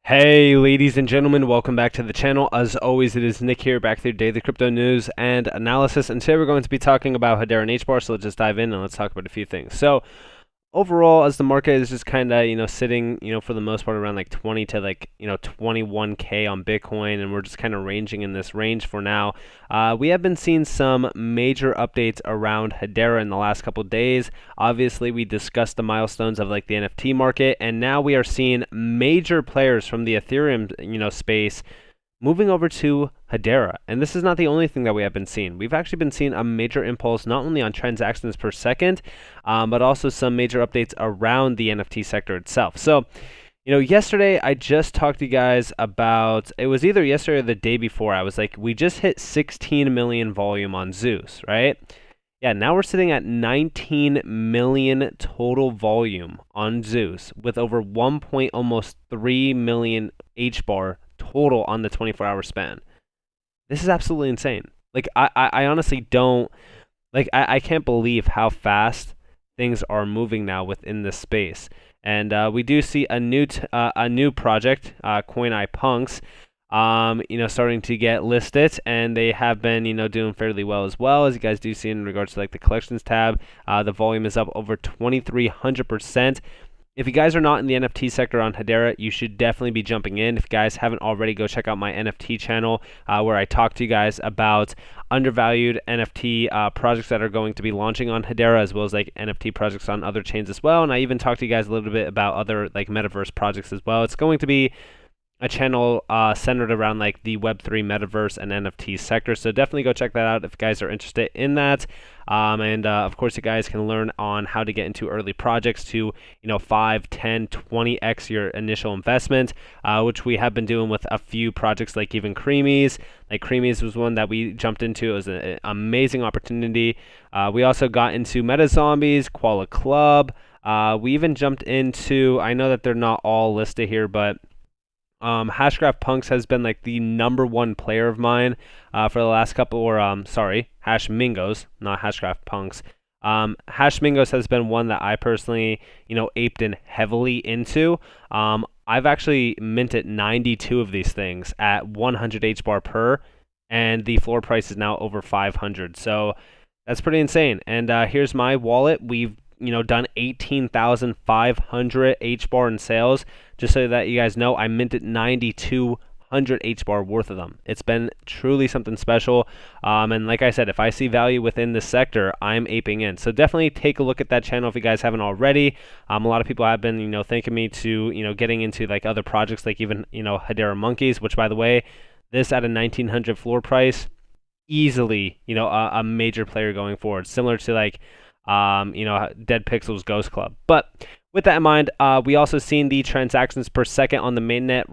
Hey ladies and gentlemen, welcome back to the channel. As always, it is Nick here, back with your daily crypto news and analysis, and today we're going to be talking about Hedera and HBAR, so let's just dive in and let's talk about a few things. So overall, as the market is just kind of sitting for the most part around like 20 to 21k on Bitcoin, and we're just kind of ranging in this range for now. We have been seeing some major updates around Hedera in the last couple days. Obviously, we discussed the milestones of like the NFT market, and now we are seeing major players from the Ethereum space moving over to Hedera. And this is not the only thing that we have been seeing. We've actually been seeing a major impulse not only on transactions per second, but also some major updates around the NFT sector itself. So, yesterday I just talked to you guys about, it was either yesterday or the day before, I was like, we just hit 16 million volume on Zeus, right? Yeah, now we're sitting at 19 million total volume on Zeus with over 1.3 million HBAR total on the 24-hour span. This is absolutely insane. Like, I honestly don't, like, I can't believe how fast things are moving now within this space. And we do see a new project, CoinEyePunks, starting to get listed, and they have been, doing fairly well as well. As you guys do see in regards to like the collections tab, the volume is up over 2,300%. If you guys are not in the NFT sector on Hedera, you should definitely be jumping in. If you guys haven't already, go check out my NFT channel where I talk to you guys about undervalued NFT projects that are going to be launching on Hedera, as well as like NFT projects on other chains as well. And I even talk to you guys a little bit about other like metaverse projects as well. It's going to be a channel centered around like the Web3 metaverse and NFT sector. So definitely go check that out if you guys are interested in that. And of course, you guys can learn on how to get into early projects to 5, 10, 20x your initial investment, which we have been doing with a few projects like even Creamies. Like Creamies was one that we jumped into. It was an amazing opportunity. We also got into Meta Zombies, Koala Club. We even jumped into, I know that they're not all listed here, but Hashgraph Punks has been like the #1 player of mine for the last couple, or Hash Mingos, not Hashgraph Punks. Hash Mingos has been one that I personally, aped in heavily into. I've actually minted 92 of these things at 100 HBAR per, and the floor price is now over 500. So that's pretty insane. And here's my wallet. We've done 18,500 HBAR in sales. Just so that you guys know, I minted 9,200 HBAR worth of them. It's been truly something special. And like I said, if I see value within this sector, I'm aping in. So definitely take a look at that channel if you guys haven't already. A lot of people have been, thanking me to, getting into like other projects, like even, Hedera Monkeys, which by the way, this at a 1,900 floor price, easily, a major player going forward, similar to like, Dead Pixels Ghost Club. But with that in mind, we also seen the transactions per second on the mainnet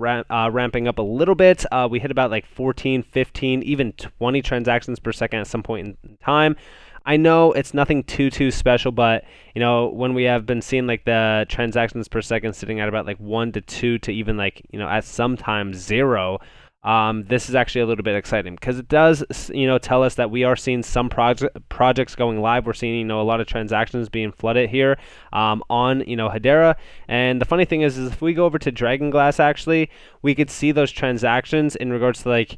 ramping up a little bit. We hit about like 14, 15, even 20 transactions per second at some point in time. I know it's nothing too special, but when we have been seeing like the transactions per second sitting at about like 1 to 2 to even like at sometimes 0. This is actually a little bit exciting because it does, tell us that we are seeing some projects going live. We're seeing, a lot of transactions being flooded here on, Hedera. And the funny thing is if we go over to Dragonglass, actually, we could see those transactions in regards to like,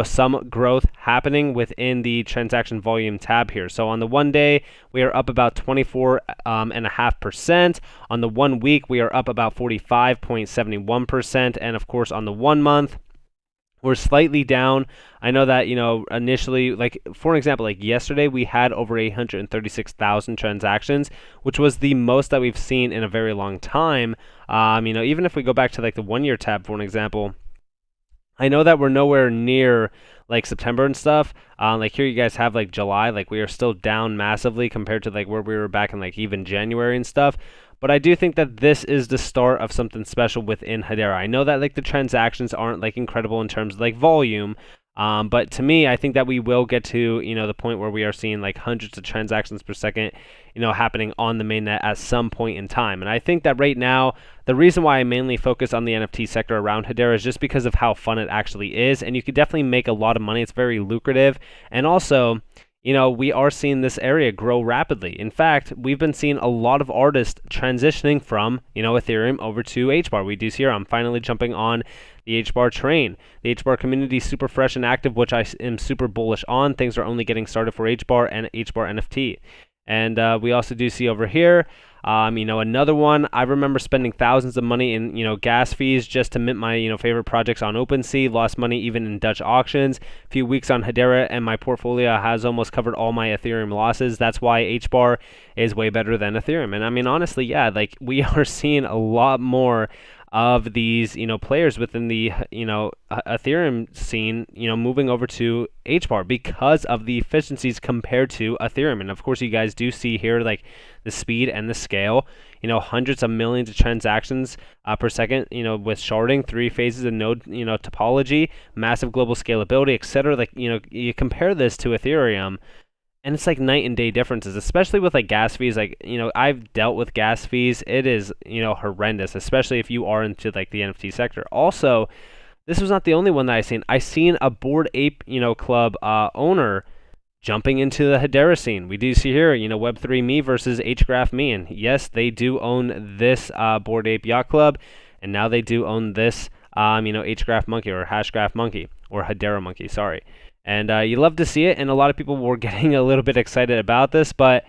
some growth happening within the transaction volume tab here. So on the 1 day, we are up about 24.5%. On the 1 week, we are up about 45.71%. And of course, on the 1 month, we're slightly down. I know that, initially, like, for an example, like yesterday, we had over 836,000 transactions, which was the most that we've seen in a very long time. Even if we go back to like the 1 year tab, for an example, I know that we're nowhere near like September and stuff. Like here you guys have like July, like we are still down massively compared to like where we were back in like even January and stuff. But I do think that this is the start of something special within Hedera. I know that like the transactions aren't like incredible in terms of like volume, but to me, I think that we will get to the point where we are seeing like hundreds of transactions per second, happening on the mainnet at some point in time. And I think that right now, the reason why I mainly focus on the NFT sector around Hedera is just because of how fun it actually is, and you could definitely make a lot of money. It's very lucrative, and also, we are seeing this area grow rapidly. In fact, we've been seeing a lot of artists transitioning from, Ethereum over to HBAR. We do see here, I'm finally jumping on the HBAR train. The HBAR community is super fresh and active, which I am super bullish on. Things are only getting started for HBAR and HBAR NFT. And we also do see over here, another one. I remember spending thousands of money in, gas fees just to mint my, favorite projects on OpenSea. Lost money even in Dutch auctions. A few weeks on Hedera, and my portfolio has almost covered all my Ethereum losses. That's why HBAR is way better than Ethereum. And I mean, honestly, yeah, like we are seeing a lot more of these, players within the, Ethereum scene, moving over to HBAR because of the efficiencies compared to Ethereum. And of course, you guys do see here, like the speed and the scale, hundreds of millions of transactions per second, with sharding, 3 phases of node, topology, massive global scalability, etc. Like, you compare this to Ethereum, and it's like night and day differences, especially with like gas fees. Like, I've dealt with gas fees. It is, horrendous, especially if you are into like the NFT sector. Also, this was not the only one that I seen a Bored Ape, Club owner jumping into the Hedera scene. We do see here, Web3 Me versus Hgraph Me. And yes, they do own this Bored Ape Yacht Club. And now they do own this, Hgraph Monkey or Hashgraph Monkey or Hedera Monkey, sorry. And you love to see it, and a lot of people were getting a little bit excited about this, but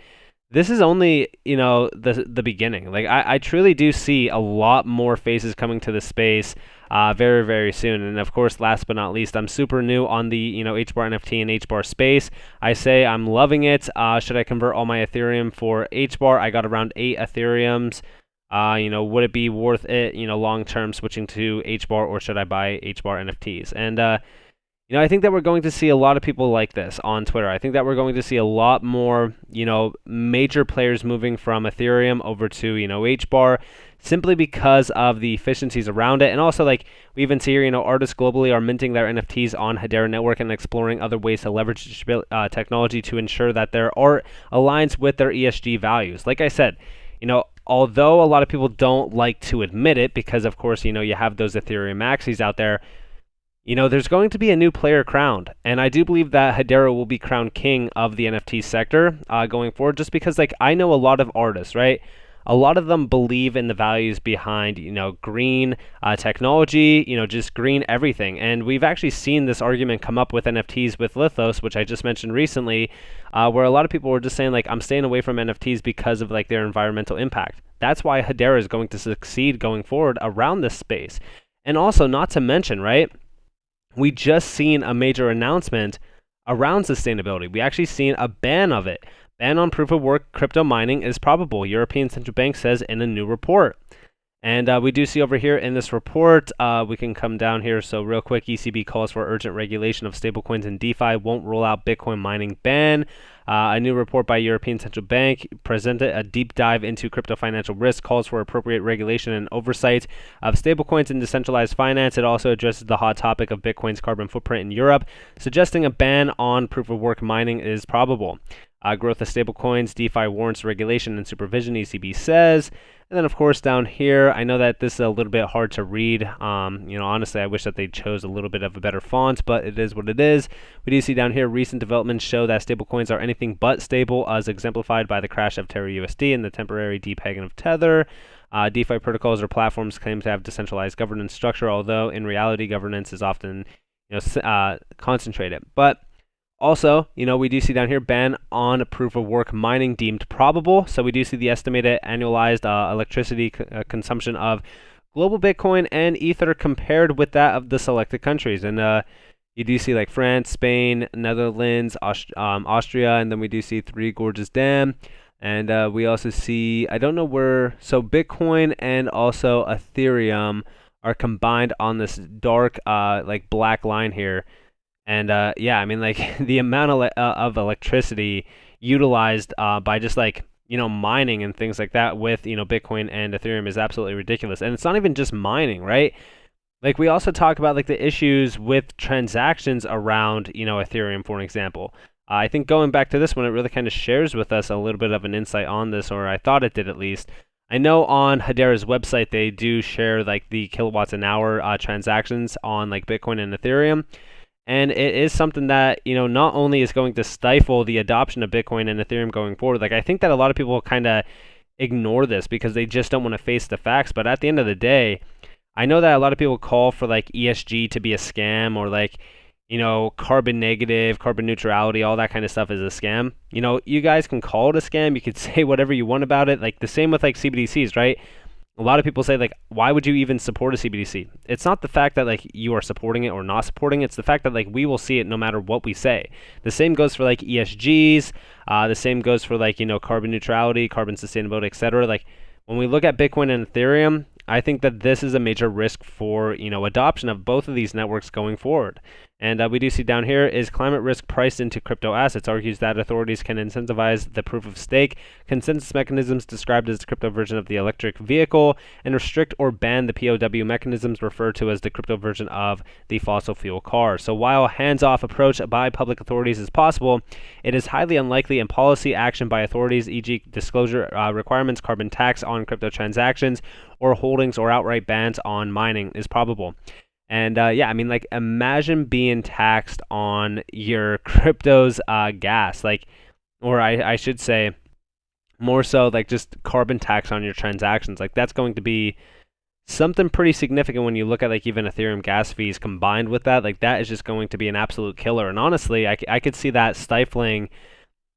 this is only, the beginning. Like, I truly do see a lot more faces coming to the space very, very soon. And of course, last but not least, I'm super new on the, HBAR NFT and HBAR space. I say I'm loving it. Should I convert all my Ethereum for HBAR? I got around 8 Ethereums. Would it be worth it, long term switching to HBAR, or should I buy HBAR NFTs? And I think that we're going to see a lot of people like this on Twitter. I think that we're going to see a lot more, major players moving from Ethereum over to, HBAR, simply because of the efficiencies around it. And also, like, we even see here, artists globally are minting their NFTs on Hedera Network and exploring other ways to leverage technology to ensure that their art aligns with their ESG values. Like I said, although a lot of people don't like to admit it, because of course, you have those Ethereum maxis out there, there's going to be a new player crowned, and I do believe that Hedera will be crowned king of the NFT sector going forward, just because, like, I know a lot of artists, right? A lot of them believe in the values behind, green technology, just green everything. And we've actually seen this argument come up with NFTs with Lithos, which I just mentioned recently, where a lot of people were just saying, like, I'm staying away from NFTs because of, like, their environmental impact. That's why Hedera is going to succeed going forward around this space. And also, not to mention, right, we just seen a major announcement around sustainability. We actually seen a ban of it. Ban on proof of work crypto mining is probable, European Central Bank says in a new report. And we do see over here in this report, we can come down here. So real quick, ECB calls for urgent regulation of stablecoins and DeFi, won't roll out Bitcoin mining ban. A new report by European Central Bank presented a deep dive into crypto financial risk, calls for appropriate regulation and oversight of stablecoins and decentralized finance. It also addresses the hot topic of Bitcoin's carbon footprint in Europe, suggesting a ban on proof of work mining is probable. Growth of stablecoins, DeFi warrants regulation and supervision, ECB says. And then, of course, down here, I know that this is a little bit hard to read. Honestly, I wish that they chose a little bit of a better font, but it is what it is. We do see down here, recent developments show that stablecoins are anything but stable, as exemplified by the crash of Terra USD and the temporary depegging of Tether. DeFi protocols or platforms claim to have decentralized governance structure, although in reality, governance is often concentrated. But also, we do see down here ban on proof of work mining deemed probable. So we do see the estimated annualized electricity consumption of global Bitcoin and Ether compared with that of the selected countries. And you do see like France, Spain, Netherlands, Austria, and then we do see Three Gorges Dam. And we also see, I don't know where, so Bitcoin and also Ethereum are combined on this dark like black line here. And yeah, I mean, like the amount of electricity utilized by just like, mining and things like that with, Bitcoin and Ethereum is absolutely ridiculous. And it's not even just mining, right? Like we also talk about like the issues with transactions around, Ethereum, for an example. I think going back to this one, it really kind of shares with us a little bit of an insight on this, or I thought it did at least. I know on Hedera's website, they do share like the kilowatts an hour transactions on like Bitcoin and Ethereum. And it is something that, not only is going to stifle the adoption of Bitcoin and Ethereum going forward. Like, I think that a lot of people kind of ignore this because they just don't want to face the facts. But at the end of the day, I know that a lot of people call for like ESG to be a scam, or like, carbon negative, carbon neutrality, all that kind of stuff is a scam. You guys can call it a scam. You could say whatever you want about it. Like the same with like CBDCs, right? A lot of people say, like, why would you even support a CBDC? It's not the fact that like you are supporting it or not supporting it. It's the fact that like we will see it no matter what we say. The same goes for like ESGs. The same goes for like, carbon neutrality, carbon sustainability, etc. Like when we look at Bitcoin and Ethereum, I think that this is a major risk for, adoption of both of these networks going forward. And we do see down here, is climate risk priced into crypto assets? Argues that authorities can incentivize the proof of stake consensus mechanisms described as the crypto version of the electric vehicle, and restrict or ban the POW mechanisms referred to as the crypto version of the fossil fuel car. So while a hands-off approach by public authorities is possible, it is highly unlikely in policy action by authorities, e.g. disclosure requirements, carbon tax on crypto transactions, or holdings or outright bans on mining is probable. And yeah, I mean, like, imagine being taxed on your crypto's gas, like, or I should say, more so like just carbon tax on your transactions. Like, that's going to be something pretty significant when you look at like even Ethereum gas fees combined with that. Like, that is just going to be an absolute killer. And honestly, I could see that stifling,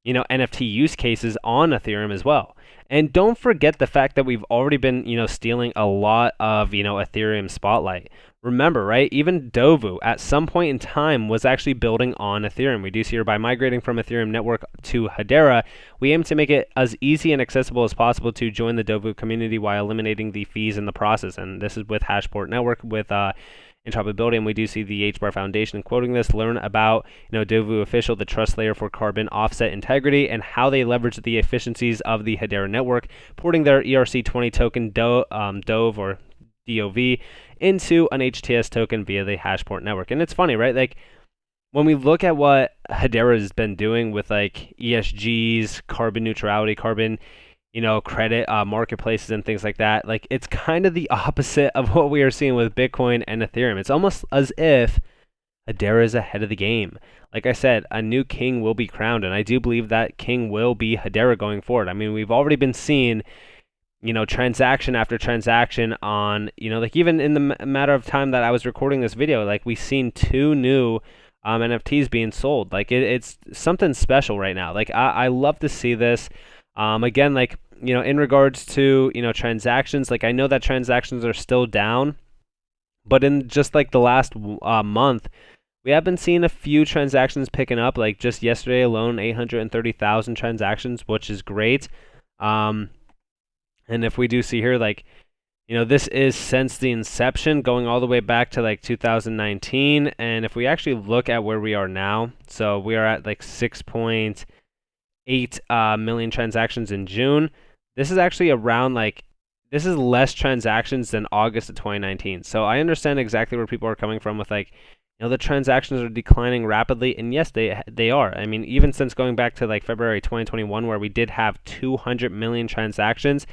NFT use cases on Ethereum as well. And don't forget the fact that we've already been, stealing a lot of, Ethereum spotlight. Remember, right? Even Dovu at some point in time was actually building on Ethereum. We do see here by migrating from Ethereum network to Hedera, we aim to make it as easy and accessible as possible to join the Dovu community while eliminating the fees in the process. And this is with Hashport Network with interoperability, and we do see the HBAR Foundation quoting this. Learn about Dovu Official, the trust layer for carbon offset integrity, and how they leverage the efficiencies of the Hedera network, porting their ERC20 token Dove or DOV into an HTS token via the Hashport network. And it's funny, right? Like when we look at what Hedera has been doing with like ESGs, carbon neutrality, carbon credit marketplaces and things like that, like it's kind of the opposite of what we are seeing with Bitcoin and Ethereum. It's almost as if Hedera is ahead of the game. Like I said, a new king will be crowned, and I do believe that king will be Hedera going forward. I mean, we've already been seeing transaction after transaction on, like even in the matter of time that I was recording this video, like we've seen 2 new NFTs being sold. Like it's something special right now. Like I love to see this. Again, like, in regards to, transactions, like I know that transactions are still down, but in just like the last month, we have been seeing a few transactions picking up. Like just yesterday alone, 830,000 transactions, which is great. And if we do see here, like, this is since the inception, going all the way back to like 2019. And if we actually look at where we are now, so we are at like 6.8 million transactions in June. This is actually around like, this is less transactions than August of 2019. So I understand exactly where people are coming from with like, the transactions are declining rapidly, and yes, they are. I mean, even since going back to like February 2021, where we did have 200 million transactions,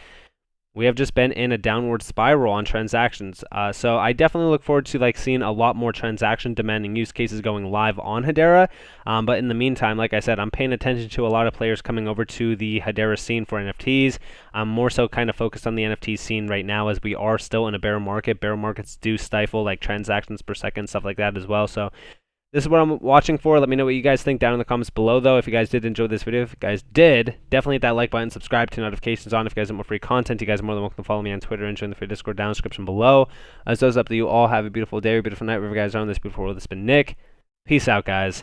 we have just been in a downward spiral on transactions. So I definitely look forward to like seeing a lot more transaction demanding use cases going live on Hedera. But in the meantime, like I said, I'm paying attention to a lot of players coming over to the Hedera scene for NFTs. I'm more so kind of focused on the NFT scene right now, as we are still in a bear market. Bear markets do stifle like transactions per second, stuff like that as well. So this is what I'm watching for. Let me know what you guys think down in the comments below, though. If you guys did enjoy this video, if you guys did, definitely hit that like button, subscribe, turn notifications on. If you guys want more free content, you guys are more than welcome to follow me on Twitter and join the free Discord down in the description below. As those up to you all, have a beautiful day or beautiful night wherever you guys are on this beautiful world. This has been Nick. Peace out, guys.